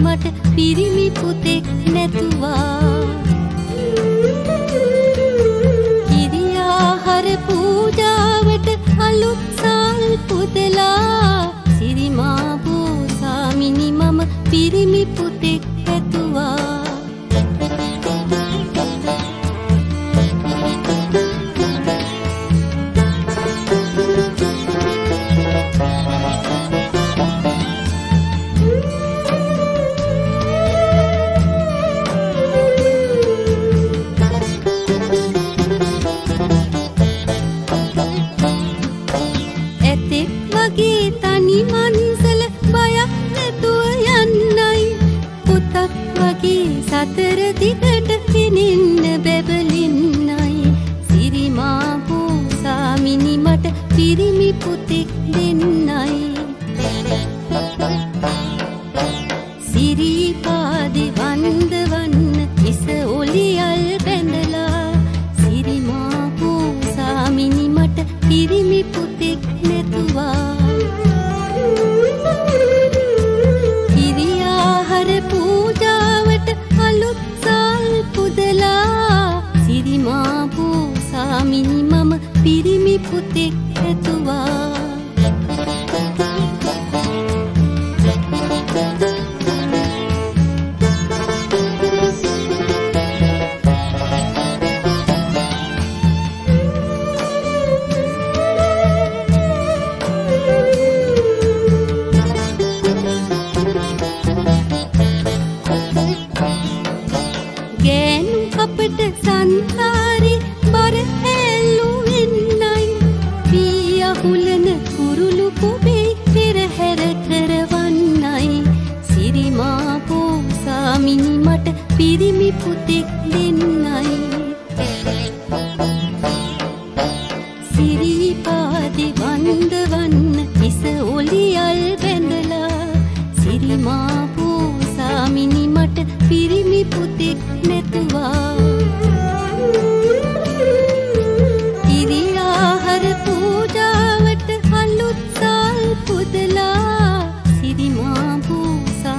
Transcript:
මට පිරිමි පුතෙක් නැතුවා. කිරියාහර පූජාවට අලුත් සල් පුදලා සිරිමා බෝසාමිනි මම පිරිමි පුතෙක් ඇතුවා. සතර දිගට පිනින්න බැබලින්නයි සිරිමා බෝසාමිනි මට පිරිමි පුතෙක් දෙන්නයි. සිරිපාදේ වන්දවන්න ඉස ඔලියල් බැඳලා සිරිමා බෝසාමිනි මට පිරිමි පුතෙක් නැතුවා. කිරියාහර පූජාවට අලුත් සල් පුදලා සිරිමා බෝසාමිනි මම පිරිමි පුතෙක් ඇතුවා. සංසාරි බර හැල්ලු වෙන්නයි පියහුලන කුරුළු පුබේ පෙරහැර කරවන්නයි සිරිමා බෝසාමිනි මට පිරිමි පුතෙක් දෙන්නයි. සිරිපාදේ වන්දවන්න ඉස ඔලියල් බැඳලා සිරිමා බෝසාමිනි මට පිරිමි පුතෙක් නැතුවා.